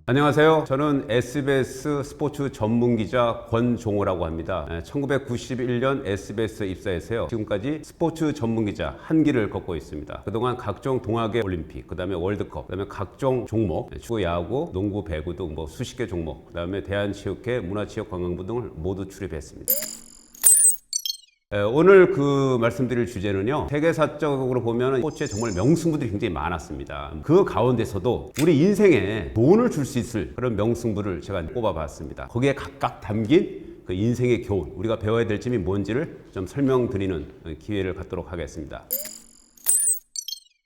안녕하세요. 저는 SBS 스포츠 전문기자 권종호라고 합니다. 1991년 SBS에 입사해서요. 지금까지 스포츠 전문기자 한 길을 걷고 있습니다. 그동안 각종 동아계 올림픽, 그 다음에 월드컵, 그 다음에 각종 종목, 축구, 야구, 농구, 배구 등 수십 개 종목, 그 다음에 대한체육회, 문화체육관광부 등을 모두 출입했습니다. 오늘 말씀드릴 주제는요, 세계사적으로 보면 스포츠에 정말 명승부들이 굉장히 많았습니다. 그 가운데서도 우리 인생에 돈을 줄 수 있을 그런 명승부를 제가 꼽아봤습니다. 거기에 각각 담긴 그 인생의 교훈, 우리가 배워야 될 점이 뭔지를 좀 설명드리는 기회를 갖도록 하겠습니다.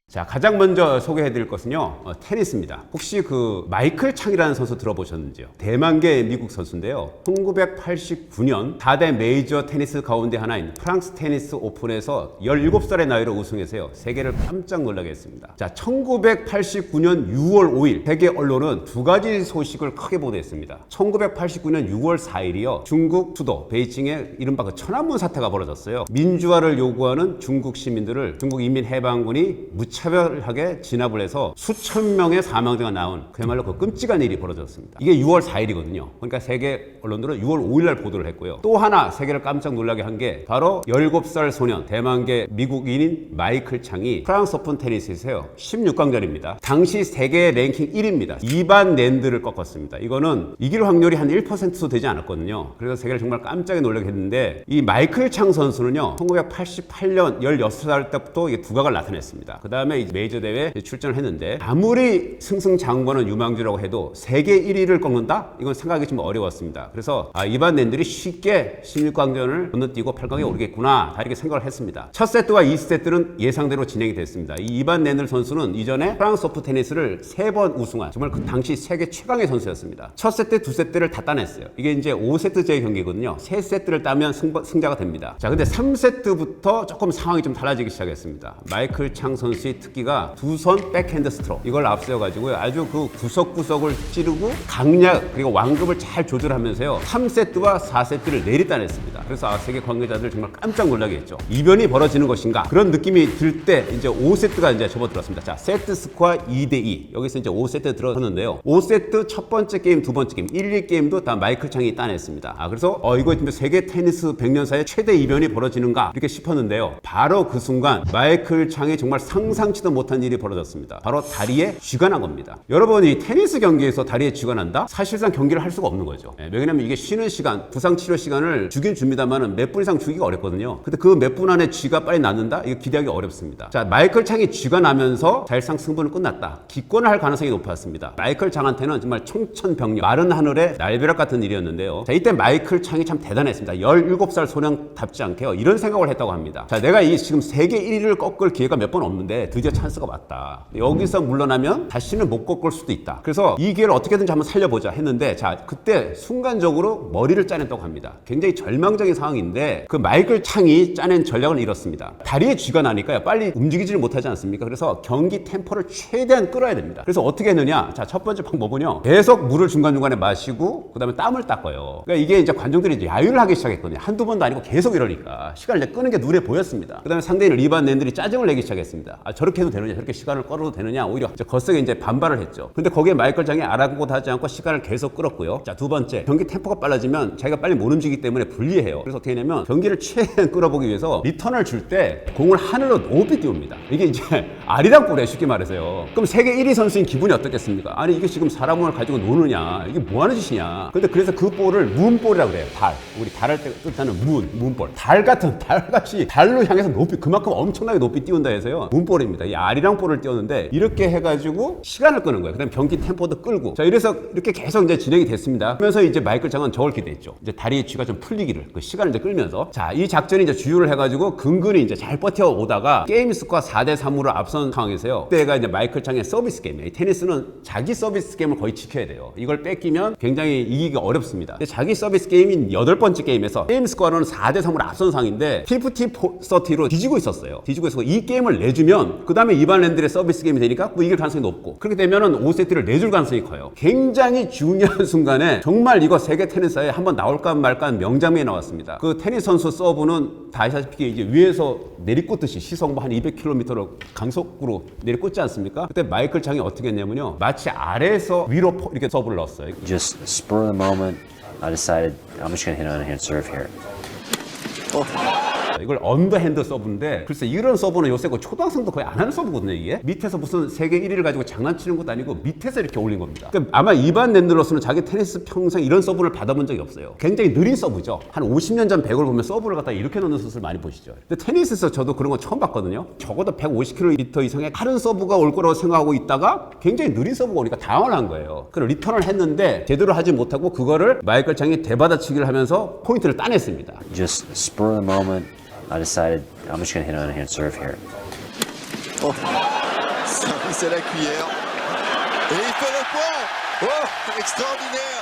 자, 가장 먼저 소개해드릴 것은요, 테니스입니다. 혹시 마이클 창이라는 선수 들어보셨는지요? 대만계 미국 선수인데요. 1989년 4대 메이저 테니스 가운데 하나인 프랑스 테니스 오픈에서 17살의 나이로 우승해서요, 세계를 깜짝 놀라게 했습니다. 자, 1989년 6월 5일 세계 언론은 두 가지 소식을 크게 보도했습니다. 1989년 6월 4일이요, 중국 수도 베이징에 이른바 천안문 사태가 벌어졌어요. 민주화를 요구하는 중국 시민들을 중국 인민해방군이 무차별하게 진압을 해서 수천 명의 사망자가 나온 그야말로 끔찍한 일이 벌어졌습니다. 이게 6월 4일이거든요. 그러니까 세계 언론들은 6월 5일날 보도를 했고요. 또 하나 세계를 깜짝 놀라게 한 게 바로 17살 소년, 대만계 미국인인 마이클 창이 프랑스 오픈 테니스에서요, 16강전입니다. 당시 세계 랭킹 1위입니다. 이반 낸드를 꺾었습니다. 이거는 이길 확률이 한 1%도 되지 않았거든요. 그래서 세계를 정말 깜짝 놀라게 했는데, 이 마이클 창 선수는요, 1988년 16살 때부터 두각을 나타냈습니다. 그 다음에 메이저 대회에 출전을 했는데, 아무리 승승장구하는 유망주라고 해도 세계 1위를 꺾는다? 이건 생각하기 좀 어려웠습니다. 그래서 이반 낸들이 쉽게 16강전을 건너뛰고 8강에 오르겠구나, 다 이렇게 생각을 했습니다. 첫 세트와 2세트는 예상대로 진행이 됐습니다. 이 이반 낸들 선수는 이전에 프랑스 오픈 테니스를 3번 우승한 정말 그 당시 세계 최강의 선수였습니다. 첫 세트, 두 세트를 다 따냈어요. 이게 이제 5세트제의 경기거든요. 3세트를 따면 승자가 됩니다. 자, 근데 3세트부터 조금 상황이 좀 달라지기 시작했습니다. 마이클 창 선수의 특기가 두 손 백핸드 스트로크, 이걸 앞세워가지고요, 아주 구석구석을 찌르고 강약 그리고 완급을 잘 조절하면서요, 3세트와 4세트를 내리따냈습니다. 그래서 세계 관계자들 정말 깜짝 놀라게 했죠. 이변이 벌어지는 것인가, 그런 느낌이 들 때 이제 5세트가 이제 접어들었습니다. 자, 세트 스코어 2대2, 여기서 이제 5세트 들어섰는데요, 5세트 첫 번째 게임, 두 번째 게임, 1, 2게임도 다 마이클 창이 따냈습니다. 그래서 이거 진짜 세계 테니스 100년 사이에 최대 이변이 벌어지는가 이렇게 싶었는데요, 바로 그 순간 마이클 창이 정말 상상치도 못한 일이 벌어졌습니다. 바로 다리에 쥐가 난 겁니다. 여러분, 이 테니스 경기에서 다리에 쥐가 난다? 사실상 경기를 할 수가 없는 거죠. 왜냐면 이게 쉬는 시간, 부상 치료 시간을 주긴 줍니다만 몇 분 이상 주기가 어렵거든요. 근데 그 몇 분 안에 쥐가 빨리 낫는다? 이거 기대하기 어렵습니다. 자, 마이클 창이 쥐가 나면서 사실상 승부는 끝났다, 기권을 할 가능성이 높았습니다. 마이클 창한테는 정말 청천벽력, 마른 하늘의 날벼락 같은 일이었는데요. 자, 이때 마이클 창이 참 대단했습니다. 17살 소년답지 않게요, 이런 생각을 했다고 합니다. 자, 내가 지금 세계 1위를 꺾을 기회가 몇 번 없는데 드디어 찬스가 왔다. 여기서 물러나면 다시는 못 꺾을 수도 있다. 그래서 이 기회를 어떻게든지 한번 살려보자 했는데, 자, 그때 순간적으로 머리를 짜냈다고 합니다. 굉장히 절망적인 상황인데, 그 마이클 창이 짜낸 전략은 이렇습니다. 다리에 쥐가 나니까요, 빨리 움직이지를 못하지 않습니까? 그래서 경기 템포를 최대한 끌어야 됩니다. 그래서 어떻게 했느냐? 자, 첫 번째 방법은요, 계속 물을 중간중간에 마시고 그 다음에 땀을 닦아요. 그러니까 이게 이제 관중들이 이제 야유를 하기 시작했거든요. 한두 번도 아니고 계속 이러니까 시간을 끄는 게 눈에 보였습니다. 그 다음에 상대인 리반 낸들이 짜증을 내기 시작했습니다. 저렇게 해도 되느냐, 저렇게 시간을 끌어도 되느냐, 오히려 거세게 이제 반발을 했죠. 근데 거기에 마이클 창이 아랑곳하지 않고 시간을 계속 끌었고요. 자, 두 번째, 경기 템포가 빨라지면 자기가 빨리 못 움직이기 때문에 불리해요. 그래서 어떻게 하냐면 경기를 최대한 끌어보기 위해서 리턴을 줄 때 공을 하늘로 높이 띄웁니다. 이게 이제 아리랑볼에 쉽게 말해서요. 그럼 세계 1위 선수인 기분이 어떻겠습니까? 아니, 이게 지금 사람을 가지고 노느냐, 이게 뭐 하는 짓이냐. 근데 그래서 그 볼을 문볼이라고 그래요. 달, 우리 달할 때 뜻하는 문볼, 달같이 달로 향해서 높이, 그만큼 엄청나게 높이 띄운다 해서요, 문볼입니다. 이 아리랑볼을 띄웠는데 이렇게 해가지고 시간을 끄는 거예요. 그다음 경기 템포도 끌고, 자, 이래서 이렇게 계속 이제 진행이 됐습니다. 그러면서 이제 마이클 창은 저걸 기대했죠. 이제 다리의 쥐가 좀 풀리기를, 그 시간을 이제 끌면서, 자, 이 작전이 이제 주유를 해가지고 근근히 이제 잘 버텨오다가 게임 스코어 4대3으로 앞선 상황에서요, 그때가 이제 마이클 창의 서비스 게임이에요. 테니스는 자기 서비스 게임을 거의 지켜야 돼요. 이걸 뺏기면 굉장히 이기기가 어렵습니다. 근데 자기 서비스 게임인 8번째 게임에서 게임 스코어는 4대3으로 앞선 상황인데 50-30로 뒤지고 있었어요. 뒤지고 있어서 이 게임을 내주면 되면 그 다음에 이반 랜들의 서비스 게임이 되니까 뭐 이길 가능성이 높고, 그렇게 되면은 5세트를 내줄 가능성이 커요. 굉장히 중요한 순간에 정말 이거 세계 테니스에 한번 나올까 말까 하는 명장면이 나왔습니다. 그 테니스 선수 서브는 다 아시다시피 이제 위에서 내리꽂듯이 시속 한 200km로 강속으로 내리꽂지 않습니까? 그때 마이클 창이 어떻게 했냐면요, 마치 아래에서 위로 이렇게 서브를 넣었어요. Just spur of the moment, I decided I'm just going to hit an underhand serve here. 이걸 언더핸드 서브인데, 글쎄 이런 서브는 요새 그 초등학생도 거의 안 하는 서브거든요. 이게 밑에서 무슨 세계 1위를 가지고 장난치는 것도 아니고 밑에서 이렇게 올린 겁니다. 그러니까 아마 이반 랜들로서는 자기 테니스 평생 이런 서브를 받아본 적이 없어요. 굉장히 느린 서브죠. 한 50년 전 배구를 보면 서브를 갖다 이렇게 넣는 선수를 많이 보시죠. 근데 테니스에서 저도 그런 거 처음 봤거든요. 적어도 150km 이상의 빠른 서브가 올 거라고 생각하고 있다가 굉장히 느린 서브가 오니까 당황을 한 거예요. 그래서 리턴을 했는데 제대로 하지 못하고 그거를 마이클 창이 대받아치기를 하면서 포인트를 따냈습니다. Just spur of the moment, I decided I'm just going to hit an underhand serve here. Service à la cuillère. Et il fait le point. Oh, extraordinaire.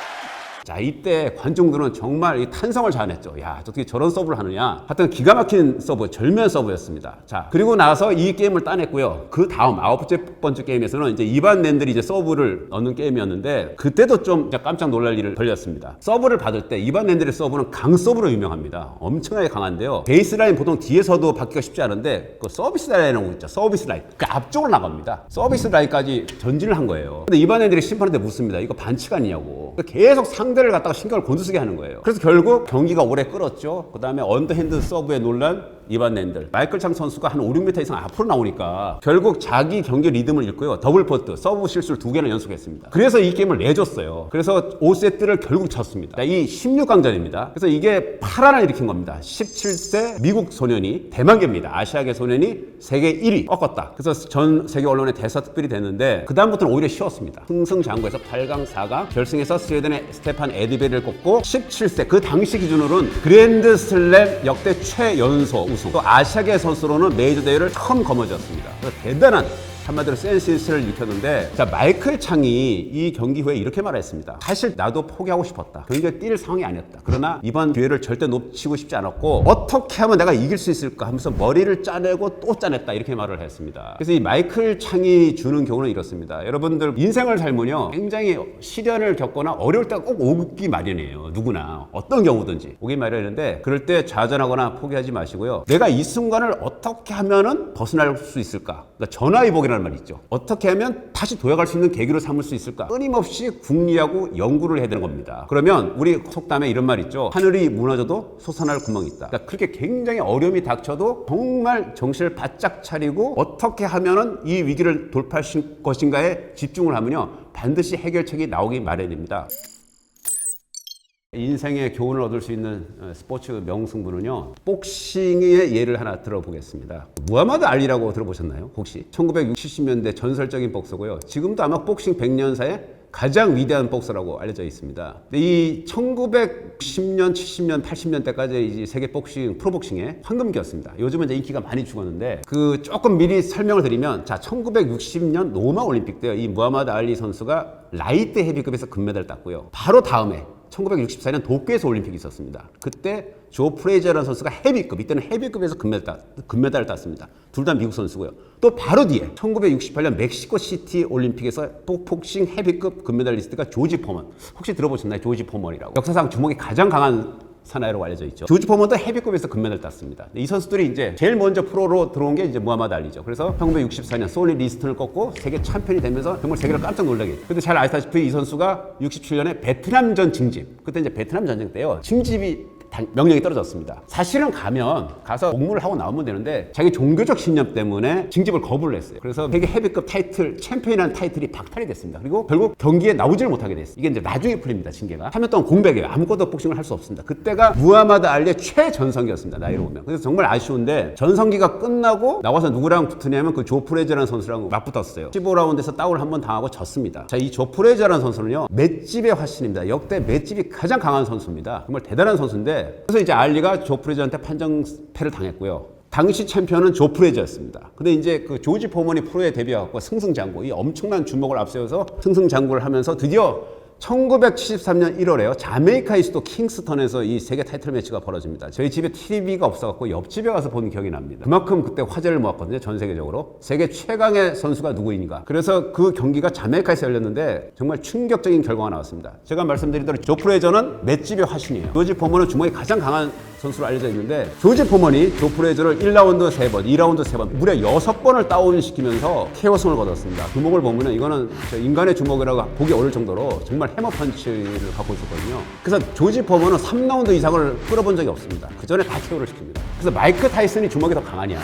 자, 이때 관중들은 정말 이 탄성을 자아냈죠. 야, 어떻게 저런 서브를 하느냐. 하여튼 기가 막힌 서브, 절묘한 서브였습니다. 자, 그리고 나서 이 게임을 따냈고요. 그 다음 9번째 게임에서는 이제 이반 랜들이 이제 서브를 넣는 게임이었는데, 그때도 좀 깜짝 놀랄 일을 벌였습니다. 서브를 받을 때 이반 랜들의 서브는 강 서브로 유명합니다. 엄청나게 강한데요. 베이스라인 보통 뒤에서도 받기가 쉽지 않은데, 그 서비스 라인이라고 있죠. 서비스 라인. 그 앞쪽으로 나갑니다. 서비스 라인까지 전진을 한 거예요. 근데 이반 랜들이 심판한테 묻습니다. 이거 반칙 아니냐고. 계속 상대를 갖다가 신경을 곤두쓰게 하는 거예요. 그래서 결국 경기가 오래 끌었죠. 그 다음에 언더핸드 서브에 놀란 이반 랜들. 마이클 창 선수가 한 5, 6m 이상 앞으로 나오니까 결국 자기 경기 리듬을 잃고요. 더블 퍼트, 서브 실수를 2개나 연속했습니다. 그래서 이 게임을 내줬어요. 그래서 5세트를 결국 쳤습니다. 자, 이 16강전입니다. 그래서 이게 파란을 일으킨 겁니다. 17세 미국 소년이 대만계입니다. 아시아계 소년이 세계 1위 꺾었다. 그래서 전 세계 언론에 대서특필이 됐는데, 그 다음부터는 오히려 쉬웠습니다. 승승장구해서 8강, 4강, 결승에서 스웨덴의 스테판 에드베리를 꺾고 17세, 그 당시 기준으로는 그랜드슬램 역대 최연소 우승. 또 아시아계 선수로는 메이저 대회를 처음 거머쥐었습니다. 그래서 대단한, 한마디로 센세이션을 일으켰는데, 자, 마이클 창이 이 경기 후에 이렇게 말했습니다. 사실 나도 포기하고 싶었다. 경기가 뛸 상황이 아니었다. 그러나 이번 기회를 절대 놓치고 싶지 않았고, 어떻게 하면 내가 이길 수 있을까 하면서 머리를 짜내고 또 짜냈다. 이렇게 말을 했습니다. 그래서 이 마이클 창이 주는 교훈은 이렇습니다. 여러분들 인생을 살면요, 굉장히 시련을 겪거나 어려울 때가 꼭 오기 마련이에요. 누구나 어떤 경우든지 오기 마련인데, 그럴 때 좌절하거나 포기하지 마시고요. 내가 이 순간을 어떻게 하면은 벗어날 수 있을까? 그러니까 전화위복이라는 말 있죠. 어떻게 하면 다시 도약할 수 있는 계기로 삼을 수 있을까? 끊임없이 궁리하고 연구를 해야 되는 겁니다. 그러면 우리 속담에 이런 말 있죠. 하늘이 무너져도 솟아날 구멍이 있다. 그러니까 그렇게 굉장히 어려움이 닥쳐도 정말 정신을 바짝 차리고 어떻게 하면은 이 위기를 돌파할 것인가에 집중을 하면요, 반드시 해결책이 나오기 마련입니다. 인생의 교훈을 얻을 수 있는 스포츠 명승부는요, 복싱의 예를 하나 들어보겠습니다. 무하마드 알리라고 들어보셨나요? 혹시 1970년대 전설적인 복서고요. 지금도 아마 복싱 100년사의 가장 위대한 복서라고 알려져 있습니다. 이 1960년, 70년, 80년대까지 세계 복싱, 프로복싱의 황금기였습니다. 요즘은 이제 인기가 많이 죽었는데, 그 조금 미리 설명을 드리면, 자, 1960년 로마 올림픽 때이 무하마드 알리 선수가 라이트 헤비급에서 금메달을 땄고요. 바로 다음에 1964년 도쿄에서 올림픽이 있었습니다. 그때 조 프레이저라는 선수가 헤비급, 이때는 헤비급에서 금메달을 땄습니다. 둘 다 미국 선수고요. 또 바로 뒤에 1968년 멕시코 시티 올림픽에서 복싱 헤비급 금메달리스트가 조지 포먼. 혹시 들어보셨나요? 조지 포먼이라고. 역사상 주먹이 가장 강한 사나이라고 알려져 있죠. 조지 포먼도 헤비급에서 금메달 땄습니다. 이 선수들이 이제 제일 먼저 프로로 들어온 게 이제 무하마드 알리죠. 그래서 1964년 소니 리스턴을 꺾고 세계 챔피언이 되면서 정말 세계를 깜짝 놀라게 했죠. 근데 잘 아시다시피 이 선수가 67년에 베트남전 징집, 그때 이제 베트남 전쟁 때요, 징집이 명령이 떨어졌습니다. 사실은 가서 복무를 하고 나오면 되는데, 자기 종교적 신념 때문에 징집을 거부를 했어요. 그래서 세계 헤비급 타이틀, 챔피언이라는 타이틀이 박탈이 됐습니다. 그리고 결국 경기에 나오지를 못하게 됐어요. 이게 이제 나중에 풀립니다, 징계가. 3년 동안 공백이에요. 아무것도 복싱을 할 수 없습니다. 그때가 무하마드 알리의 최전성기였습니다, 나이로 보면. 그래서 정말 아쉬운데, 전성기가 끝나고 나와서 누구랑 붙으냐면 그 조 프레저라는 선수랑 맞붙었어요. 15라운드에서 다운을 한번 당하고 졌습니다. 자, 이 조 프레저라는 선수는요, 맷집의 화신입니다. 역대 맷집이 가장 강한 선수입니다. 정말 대단한 선수인데, 그래서 이제 알리가 조 프레저한테 판정패를 당했고요. 당시 챔피언은 조 프레저였습니다. 근데 이제 그 조지 포먼이 프로에 데뷔해갖고 승승장구, 이 엄청난 주목을 앞세워서 승승장구를 하면서 드디어 1973년 1월에요. 자메이카의 수도 킹스턴에서 이 세계 타이틀 매치가 벌어집니다. 저희 집에 TV가 없어갖고 옆집에 가서 본 기억이 납니다. 그만큼 그때 화제를 모았거든요. 전 세계적으로. 세계 최강의 선수가 누구인가. 그래서 그 경기가 자메이카에서 열렸는데 정말 충격적인 결과가 나왔습니다. 제가 말씀드린 대로 조 프레이저는 맷집의 화신이에요. 조지 포먼은 주먹이 가장 강한 선수로 알려져 있는데 조지 포먼이 조 프레이저를 1라운드 3번, 2라운드 3번 무려 6번을 다운시키면서 KO승을 거뒀습니다. 주먹을 보면은 이거는 인간의 주먹이라고 보기 어려울 정도로 정말 해머 펀치를 갖고 있었거든요. 그래서 조지 포먼은 3라운드 이상을 끌어본 적이 없습니다. 그 전에 다 KO를 시킵니다. 그래서 마이크 타이슨이 주먹이 더 강하냐,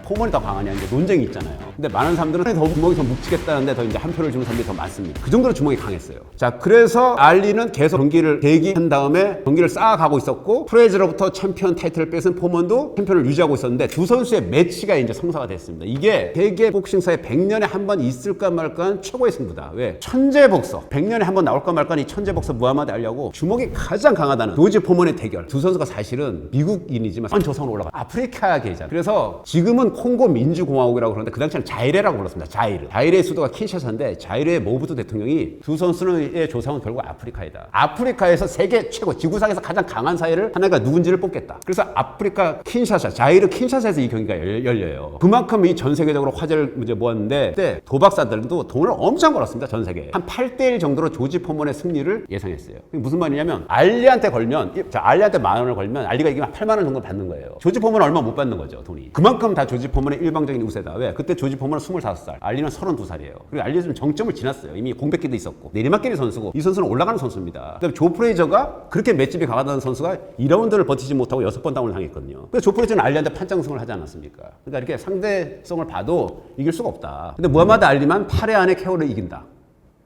포먼이 더 강하냐 이제 논쟁이 있잖아요. 근데 많은 사람들은 더 주먹이 더 묵직했다는데 더 이제 한 표를 주는 사람들이 더 많습니다. 그 정도로 주먹이 강했어요. 자, 그래서 알리는 계속 경기를 대기한 다음에 경기를 쌓아가고 있었고 프레이저로부터 챔피언 타이틀을 뺏은 포먼도 챔피언을 유지하고 있었는데 두 선수의 매치가 이제 성사가 됐습니다. 이게 세계 복싱사에 100년에 한 번 있을까 말까 최고의 승부다. 왜? 천재 복서 100년에 한 번 나올까 말까 이 천재 복서 무하마드 알리하고 주먹이 가장 강하다는 조지 포먼의 대결. 두 선수가 사실은 미국인이지만 조선으로 올라가 아프리카계잖아요. 그래서 지금은 콩고 민주공화국이라고 그러는데 그 당시에는 자이레라고 불렀습니다. 자이레의 수도가 킨샤사인데 자이레의 모부투 대통령이 두 선수의 조상은 결국 아프리카이다. 아프리카에서 세계 최고 지구상에서 가장 강한 사회를 하나가 누군지를 뽑겠다. 그래서 아프리카 킨샤사 자이레 킨샤사에서 이 경기가 열려요. 그만큼 이 전 세계적으로 화제를 이제 모았는데 그때 도박사들도 돈을 엄청 벌었습니다. 전 세계에 한 8대1 정도로 조지 포먼의 승리를 예상했어요. 무슨 말이냐면 알리한테 걸면 알리한테 10,000원을 걸면 알리가 이기면 8만 원 정도 받는 거예요. 조지 포먼은 얼마 못 받는 거죠. 돈이. 그만큼 다 조지 포먼의 일방적인 우세다. 왜? 그때 조지 포먼은 25살, 알리는 32살이에요. 그리고 알리는 정점을 지났어요. 이미 공백기도 있었고 내리막길의 선수고 이 선수는 올라가는 선수입니다. 그다음에 조 프레이저가 그렇게 맷집이 강하다는 선수가 2라운드를 버티지 못하고 6번 다운을 당했거든요. 그래서 조 프레이저는 알리한테 판정승을 하지 않았습니까? 그러니까 이렇게 상대성을 봐도 이길 수가 없다. 근데 무하마드 알리만 8회 안에 KO를 이긴다.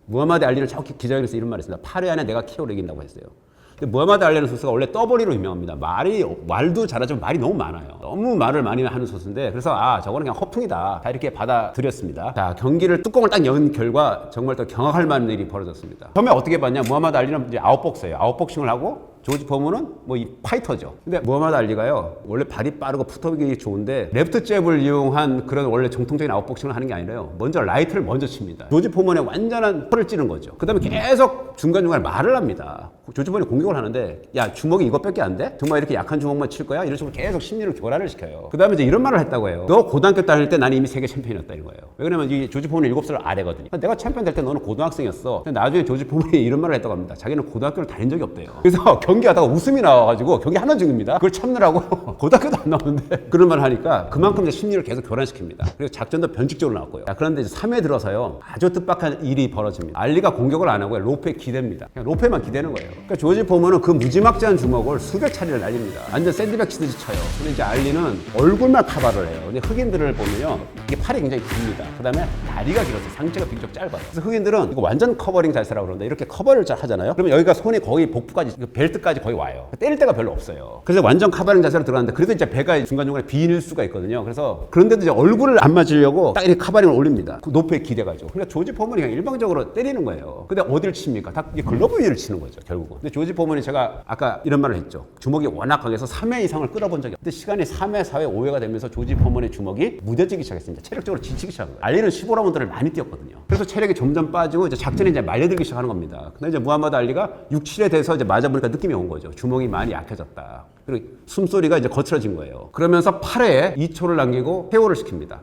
무하마드 알리를 자꾸 기자회견에서 이런 말을 했습니다. 8회 안에 내가 KO를 이긴다고 했어요. 근데 무하마드 알리라는 선수가 원래 떠버리로 유명합니다. 말도 잘하지만 말이 너무 많아요. 너무 말을 많이 하는 선수인데 그래서 저거는 그냥 허풍이다. 다 이렇게 받아들였습니다. 자, 경기를 뚜껑을 딱 연 결과 정말 또 경악할 만한 일이 벌어졌습니다. 처음에 어떻게 봤냐? 무하마드 알리는 이제 아웃복서예요. 아웃복싱을 하고 조지 포먼은 뭐 이 파이터죠. 근데 무하마드 알리가요 원래 발이 빠르고 풋업이 좋은데 레프트 잽을 이용한 그런 원래 정통적인 아웃복싱을 하는 게 아니라요 먼저 라이트를 먼저 칩니다. 조지 포먼의 완전한 펄을 찌는 거죠. 그 다음에 계속 중간중간에 말을 합니다. 조지 포먼이 공격을 하는데 야 주먹이 이것밖에 안 돼? 정말 이렇게 약한 주먹만 칠 거야? 이런 식으로 계속 심리를 교란을 시켜요. 그 다음에 이제 이런 말을 했다고 해요. 너 고등학교 다닐 때 나는 이미 세계 챔피언이었다 이런 거예요. 왜 그러냐면 이 조지 포먼이 7살 아래거든요. 내가 챔피언 될 때 너는 고등학생이었어. 근데 나중에 조지 포먼이 이런 말을 했다고 합니다. 자기는 고등학교를 다닌 적이 없대요. 그래서 경기하다가 웃음이 나와가지고 경기 하는 중입니다. 그걸 참느라고 고등학교도 안 나오는데 그런 말을 하니까 그만큼 이제 심리를 계속 교란시킵니다. 그래서 작전도 변칙적으로 나왔고요. 자, 그런데 이제 3회 들어서요 아주 뜻밖한 일이 벌어집니다. 알리가 공격을 안 하고요 로페에 기댑니다. 그냥 로페만 기대는 거예요. 그러니까 조지 포먼은 그 무지막지한 주먹을 수백 차례를 날립니다. 완전 샌드백 치듯이 쳐요. 근데 이제 알리는 얼굴만 커버를 해요. 근데 흑인들을 보면요 이게 팔이 굉장히 깁니다. 그 다음에 다리가 길어서 상체가 비교적 짧아요. 그래서 흑인들은 이거 완전 커버링 자세라고 그러는데 이렇게 커버를 잘 하잖아요. 그러면 여기가 손이 거의 복부까지 벨트까지 거의 와요. 때릴 데가 별로 없어요. 그래서 완전 커버링 자세로 들어갔는데 그래도 이제 배가 중간중간에 비닐 수가 있거든요. 그래서 그런데도 이제 얼굴을 안 맞으려고 딱 이렇게 커버링을 올립니다. 그 높이에 기대가지고. 그러니까 조지 포먼이 그냥 일방적으로 때리는 거예요. 근데 어디를 칩니까? 다 글러브 위를 치는 거죠, 결국은. 근데 조지 포먼이 제가 아까 이런 말을 했죠. 주먹이 워낙 강해서 3회 이상을 끌어본 적이 없어요. 근데 시간이 3회, 4회, 5회가 되면서 조지 포먼의 주먹이 무뎌지기 시작했습니다. 체력적으로 지치기 시작한 거예요. 알리는 15라운드를 많이 뛰었거든요. 그래서 체력이 점점 빠지고 이제 작전에 이제 말려들기 시작하는 겁니다. 근데 이제 무하마드 알리가 6, 7에 돼서 이제 맞아보니까 느낌이 온 거죠. 주먹이 많이 약해졌다. 그리고 숨소리가 이제 거칠어진 거예요. 그러면서 8회에 2초를 남기고 KO를 시킵니다.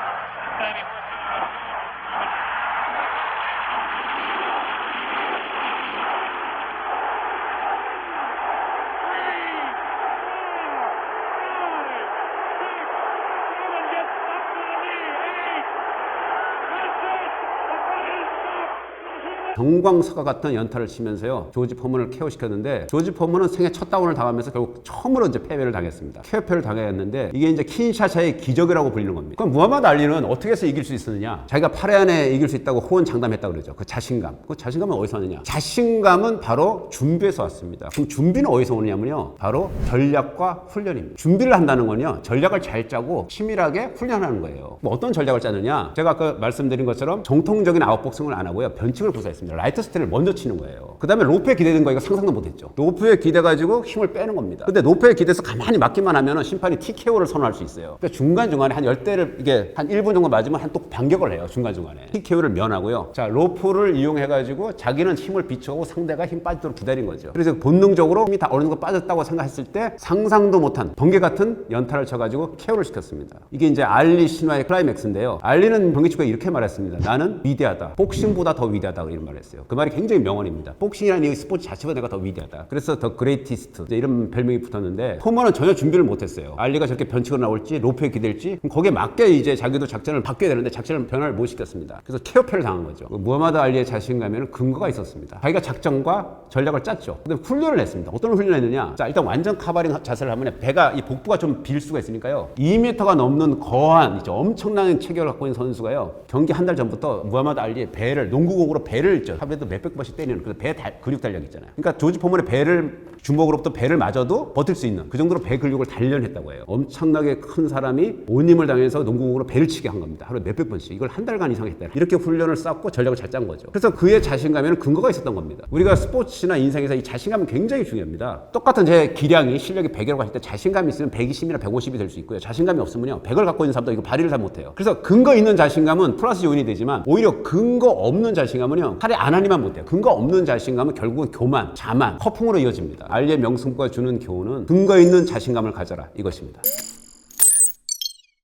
경광석과 같은 연타를 치면서요 조지 포먼을 KO시켰는데 조지 포먼은 생애 첫 다운을 당하면서 결국 처음으로 이제 패배를 당했습니다. KO패를 당했는데 이게 이제 킨샤사의 기적이라고 불리는 겁니다. 그럼 무하마드 알리는 어떻게 해서 이길 수 있었느냐? 자기가 8회 안에 이길 수 있다고 호언장담했다고 그러죠. 그 자신감. 그 자신감은 어디서 왔느냐? 자신감은 바로 준비에서 왔습니다. 그럼 준비는 어디서 오느냐면요 바로 전략과 훈련입니다. 준비를 한다는 건요 전략을 잘 짜고 치밀하게 훈련하는 거예요. 뭐 어떤 전략을 짜느냐? 제가 아까 말씀드린 것처럼 정통적인 아웃복싱을 안 하고요 변칙을 구사했습니다. 했습니다. 라이트 스텝을 먼저 치는 거예요. 그 다음에 로프에 기대는 거 이거 상상도 못했죠. 로프에 기대가지고 힘을 빼는 겁니다. 근데 로프에 기대서 가만히 맞기만 하면은 심판이 TKO를 선언할 수 있어요. 그러니까 중간중간에 한 10대를 이게 한 1분 정도 맞으면 한 또 반격을 해요. 중간중간에. TKO를 면하고요. 자, 로프를 이용해가지고 자기는 힘을 비춰오고 상대가 힘 빠지도록 기다린 거죠. 그래서 본능적으로 힘이 다 어느 정도 빠졌다고 생각했을 때 상상도 못한 번개 같은 연타를 쳐가지고 KO를 시켰습니다. 이게 이제 알리 신화의 클라이맥스인데요. 알리는 경기 축구에 이렇게 말했습니다. 나는 위대하다. 복싱보다 더 위대하다. 이런 말을 했어요. 그 말이 굉장히 명언입니다. 복싱이라는 이 스포츠 자체보다 내가 더 위대하다. 그래서 더 그레이티스트 이런 별명이 붙었는데 포먼은 전혀 준비를 못했어요. 알리가 저렇게 변칙으로 나올지 로프에 기댈지 그럼 거기에 맞게 이제 자기도 작전을 바뀌어야 되는데 작전을 변화를 못 시켰습니다. 그래서 KO패를 당한 거죠. 무하마드 알리의 자신감에는 근거가 있었습니다. 자기가 작전과 전략을 짰죠. 그다음에 훈련을 했습니다. 어떤 훈련을 했느냐? 자, 일단 완전 카바링 자세를 하면 배가 이 복부가 좀 빌 수가 있으니까요. 2m가 넘는 거한 이제 엄청난 체격을 갖고 있는 선수가요. 경기 한 달 전부터 무하마드 알리의 배를 농구공으로 배를 있죠. 하루에도 몇백 번씩 때리는 그래서 근육 단력 있잖아요. 그러니까 조지 포먼의 배를 주먹으로부터 배를 맞아도 버틸 수 있는 그 정도로 배 근육을 단련했다고 해요. 엄청나게 큰 사람이 온 힘을 당해서 농구공으로 배를 치게 한 겁니다. 하루에 몇백 번씩. 이걸 한 달간 이상 했다. 이렇게 훈련을 쌓고 전략을 잘 짠 거죠. 그래서 그의 자신감에는 근거가 있었던 겁니다. 우리가 스포츠나 인생에서 이 자신감은 굉장히 중요합니다. 똑같은 제 기량이 실력이 100이라고 하실 때 자신감이 있으면 120이나 150이 될 수 있고요. 자신감이 없으면요. 100을 갖고 있는 사람도 이거 발휘를 잘 못해요. 그래서 근거 있는 자신감은 플러스 요인이 되지만 오히려 근거 없는 자신감은요. 차라리 안 하니만 못해요. 근거 없는 자신감은 결국은 교만, 자만, 허풍으로 이어집니다. 알리의 명승부가 주는 교훈은 근거 있는 자신감을 가져라 이것입니다.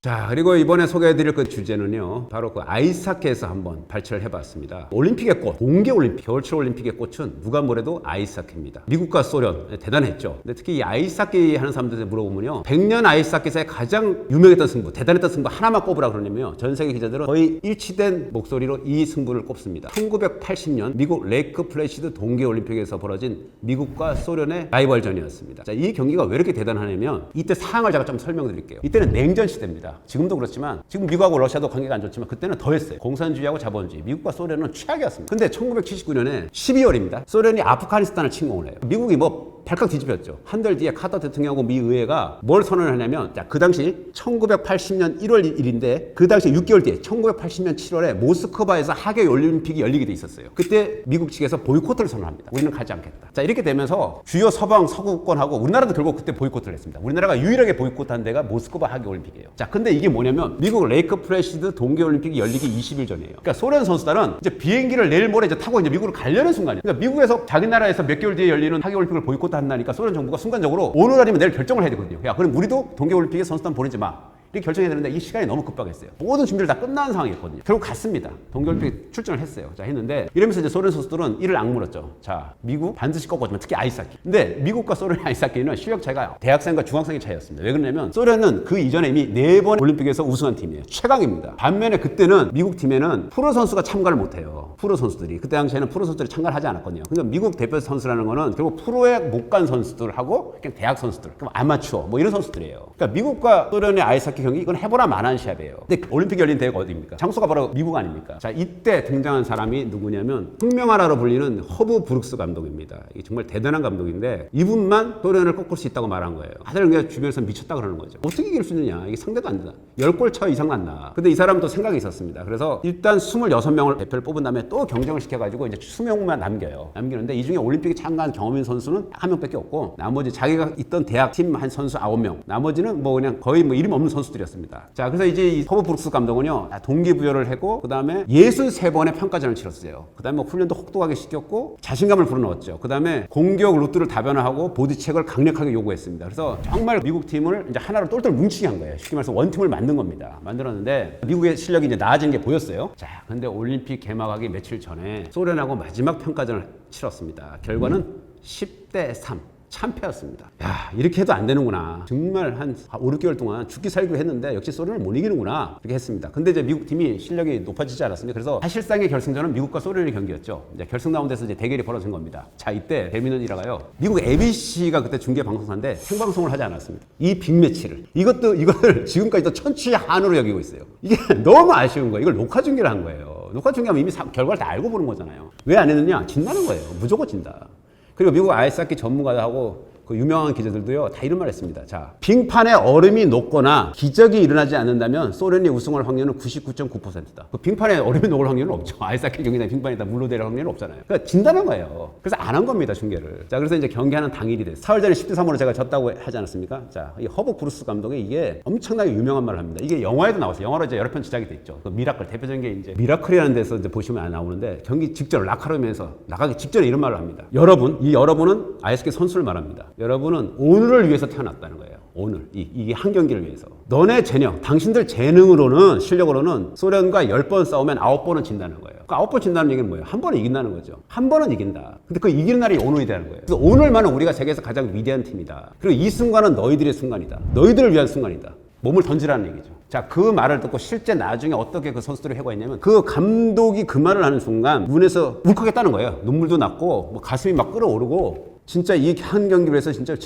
자, 그리고 이번에 소개해드릴 그 주제는요, 바로 그 아이스하키에서 한번 발췌를 해봤습니다. 올림픽의 꽃, 동계올림픽, 겨울철 올림픽의 꽃은 누가 뭐래도 아이스하키입니다. 미국과 소련, 대단했죠. 근데 특히 이 아이스하키 하는 사람들한테 물어보면요, 100년 아이스하키에서의 가장 유명했던 승부, 대단했던 승부 하나만 꼽으라 그러냐면요, 전 세계 기자들은 거의 일치된 목소리로 이 승부를 꼽습니다. 1980년 미국 레이크 플래시드 동계올림픽에서 벌어진 미국과 소련의 라이벌전이었습니다. 자, 이 경기가 왜 이렇게 대단하냐면, 이때 상황을 제가 좀 설명드릴게요. 이때는 냉전 시대입니다. 지금도 그렇지만 지금 미국하고 러시아도 관계가 안 좋지만 그때는 더했어요. 공산주의하고 자본주의. 미국과 소련은 최악이었습니다. 근데 1979년에 12월입니다. 소련이 아프가니스탄을 침공을 해요. 미국이 뭐 발칵 뒤집혔죠. 한 달 뒤에 카터 대통령하고 미 의회가 뭘 선언을 하냐면, 자, 그 당시 1980년 1월 1일인데 그 당시 6개월 뒤에 1980년 7월에 모스크바에서 하계 올림픽이 열리게 돼 있었어요. 그때 미국 측에서 보이콧을 선언합니다. 우리는 가지 않겠다. 자, 이렇게 되면서 주요 서방 서구권하고 우리나라도 결국 그때 보이콧을 했습니다. 우리나라가 유일하게 보이콧한 데가 모스크바 하계 올림픽이에요. 자, 근데 이게 뭐냐면 미국 레이크 플래시드 동계 올림픽이 열리기 20일 전이에요. 그러니까 소련 선수단은 이제 비행기를 내일 모레 이제 타고 이제 미국으로 가려는 순간이에요. 그러니까 미국에서 자기 나라에서 몇 개월 뒤에 열리는 하계 올림픽을 보이콧한다니까 소련 정부가 순간적으로 오늘 아니면 내일 결정을 해야 되거든요. 야, 그럼 우리도 동계 올림픽에 선수단 보내지 마. 이렇게 결정해야 되는데 이 시간이 너무 급박했어요. 모든 준비를 다 끝난 상황이었거든요. 결국 갔습니다. 동계올림픽 출전을 했어요. 자, 했는데 이러면서 이제 소련 선수들은 이를 악물었죠. 자, 미국 반드시 꺾어주면 특히 아이스하키. 근데 미국과 소련의 아이스하키는 실력 차이가 대학생과 중학생의 차이였습니다. 왜 그러냐면 소련은 그 이전에 이미 4번 올림픽에서 우승한 팀이에요. 최강입니다. 반면에 그때는 미국 팀에는 프로 선수가 참가를 못해요. 프로 선수들이. 그때 당시에는 프로 선수들이 참가를 하지 않았거든요. 그러니까 미국 대표 선수라는 거는 결국 프로에 못 간 선수들하고 그냥 대학 선수들, 그럼 아마추어 뭐 이런 선수들이에요. 그러니까 미국과 소련의 아이스하키 경기 이건 해보나 마나한 시합이에요. 근데 올림픽 열린 대회가 어디입니까? 장소가 바로 미국 아닙니까? 자, 이때 등장한 사람이 누구냐면 혁명하라로 불리는 허브 브룩스 감독입니다. 이게 정말 대단한 감독인데 이분만 소련을 꺾을 수 있다고 말한 거예요. 다들 그냥 주변에서 미쳤다 그러는 거죠. 어떻게 이길 수 있느냐? 이게 상대도 안 되나? 10골 차 이상 났나? 근데 이 사람은 또 생각이 있었습니다. 그래서 일단 26명을 대표를 뽑은 다음에 또 경쟁을 시켜가지고 이제 20명만 남겨요. 남기는데 이 중에 올림픽에 참가한 경험인 선수는 한 명밖에 없고 나머지 자기가 있던 대학 팀 한 선수 9명. 나머지는 뭐 그냥 거의 뭐 이름 없는 선수들이었습니다. 자, 그래서 이제 이 허브 브룩스 감독은요, 동기부여를 하고 그 다음에 63번의 평가전을 치렀어요. 그 다음에 뭐 훈련도 혹독하게 시켰고 자신감을 불어넣었죠. 그 다음에 공격 루트를 다변화하고 보디체크를 강력하게 요구했습니다. 그래서 정말 미국 팀을 이제 하나로 똘똘 뭉치게 한 거예요. 쉽게 말해서 원팀을 만든 겁니다. 만들었는데 미국의 실력이 이제 나아진 게 보였어요. 자, 근데 올림픽 개막하기 며칠 전에 소련하고 마지막 평가전을 치렀습니다. 결과는 10대 3. 참패였습니다. 야, 이렇게 해도 안 되는구나. 정말 한 5, 6개월 동안 죽기 살기로 했는데 역시 소련을 못 이기는구나. 이렇게 했습니다. 근데 이제 미국 팀이 실력이 높아지지 않았습니다. 그래서 사실상의 결승전은 미국과 소련의 경기였죠. 이제 결승 라운드에서 이제 대결이 벌어진 겁니다. 자, 이때 재미있는 일화가요. 미국 ABC가 그때 중계 방송사인데 생방송을 하지 않았습니다. 이 빅매치를. 이걸 지금까지도 천추한으로 여기고 있어요. 이게 너무 아쉬운 거예요. 이걸 녹화 중계를 한 거예요. 녹화 중계하면 이미 결과를 다 알고 보는 거잖아요. 왜 안 했느냐? 진다는 거예요. 무조건 진다. 그리고 미국 아이스하키 전문가하고 그 유명한 기자들도요 다 이런 말 했습니다. 자, 빙판에 얼음이 녹거나 기적이 일어나지 않는다면 소련이 우승할 확률은 99.9%다. 그 빙판에 얼음이 녹을 확률은 없죠. 아이스하키 경기장 빙판에다 물로 대할 확률은 없잖아요. 그러니까 진다는 거예요. 그래서 안 한 겁니다, 중계를. 자, 그래서 이제 경기하는 당일이 됐어요. 4월전에 10대3으로 제가 졌다고 하지 않았습니까? 자, 이 허벅 브루스 감독이 이게 엄청나게 유명한 말을 합니다. 이게 영화에도 나왔어요. 영화로 이제 여러 편 제작이 됐죠. 그 미라클, 대표적인 게 이제 미라클이라는 데서 이제 보시면 안 나오는데 경기 직전 라카룸에서 나가기 직전에 이런 말을 합니다. 여러분, 이 여러분은 아이스하키 선수를 말합니다. 여러분은 오늘을 위해서 태어났다는 거예요. 오늘. 이게 한 경기를 위해서. 너네 재능, 당신들 재능으로는, 실력으로는 소련과 10번 싸우면 9번은 진다는 거예요. 그 9번 진다는 얘기는 뭐예요? 한 번은 이긴다는 거죠. 한 번은 이긴다. 근데 그 이기는 날이 오늘이라는 거예요. 그래서 오늘만은 우리가 세계에서 가장 위대한 팀이다. 그리고 이 순간은 너희들의 순간이다. 너희들을 위한 순간이다. 몸을 던지라는 얘기죠. 자, 그 말을 듣고 실제 나중에 어떻게 그 선수들이 해고했냐면 그 감독이 그 말을 하는 순간 눈에서 울컥했다는 거예요. 눈물도 났고 뭐 가슴이 막 끓어오르고 진짜 이 한 경기를 위해서 진짜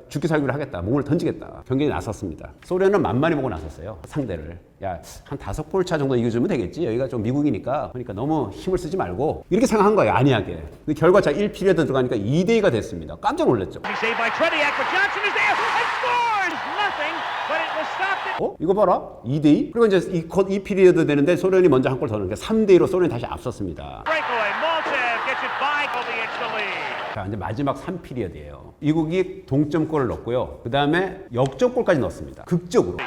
죽기 살기를 하겠다. 몸을 던지겠다. 경기에 나섰습니다. 소련은 만만히 보고 나섰어요. 상대를. 야, 한 5골 차 정도 이겨주면 되겠지. 여기가 좀 미국이니까. 그러니까 너무 힘을 쓰지 말고 이렇게 생각한 거예요. 안이하게. 근데 결과 자 1피리어드 들어가니까 2대2가 됐습니다. 깜짝 놀랐죠. 이거 봐라. 2대2? 그리고 이제 이 피리어드 되는데 소련이 먼저 한 골 더 넣으니까 3대2로 소련이 다시 앞섰습니다. 자, 이제 마지막 3피리어드예요. 미국이 동점골을 넣었고요. 그 다음에 역전골까지 넣었습니다. 극적으로.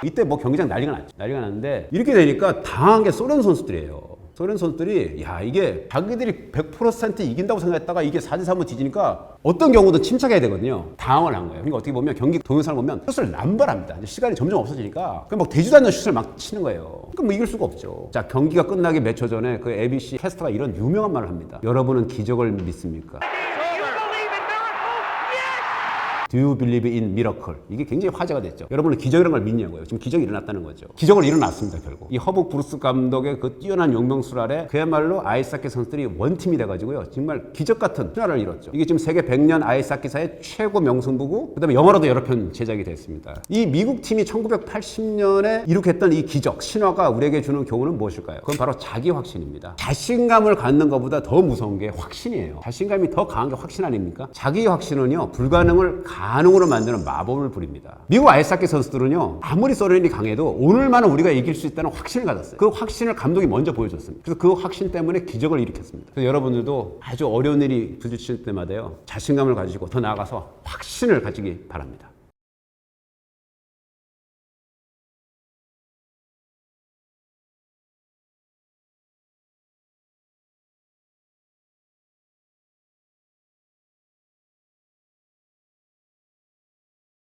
이때 뭐 경기장 난리가 났죠. 난리가 났는데 이렇게 되니까 당한 게 소련 선수들이에요. 소련 선수들이 야 이게 자기들이 100% 이긴다고 생각했다가 이게 4대3으로 뒤지니까 어떤 경우도 침착해야 되거든요. 당황을 한 거예요. 그러니까 어떻게 보면 경기 동영상을 보면 슛을 남발합니다. 이제 시간이 점점 없어지니까 그냥 막 되지도 않는 슛을 막 치는 거예요. 그럼 뭐 이길 수가 없죠. 자, 경기가 끝나기 몇 초 전에 그 ABC 캐스터가 이런 유명한 말을 합니다. 여러분은 기적을 믿습니까? Do you believe in miracle? 이게 굉장히 화제가 됐죠. 여러분은 기적이라는 걸 믿냐고요. 지금 기적이 일어났다는 거죠. 기적을 일어났습니다, 결국. 이 허벅 브루스 감독의 그 뛰어난 용병술 아래 그야말로 아이스하키 선수들이 원팀이 돼가지고요. 정말 기적 같은 신화를 이뤘죠. 이게 지금 세계 100년 아이스하키사의 최고 명승부고 그다음에 영화로도 여러 편 제작이 됐습니다. 이 미국 팀이 1980년에 이룩했던 이 기적, 신화가 우리에게 주는 교훈은 무엇일까요? 그건 바로 자기 확신입니다. 자신감을 갖는 것보다 더 무서운 게 확신이에요. 자신감이 더 강한 게 확신 아닙니까? 자기 확신은요, 불가능을 가능으로 만드는 마법을 부립니다. 미국 아이스하키 선수들은요, 아무리 소련이 강해도 오늘만은 우리가 이길 수 있다는 확신을 가졌어요. 그 확신을 감독이 먼저 보여줬습니다. 그래서 그 확신 때문에 기적을 일으켰습니다. 그래서 여러분들도 아주 어려운 일이 부딪힐 때마다요, 자신감을 가지고 더 나아가서 확신을 가지기 바랍니다.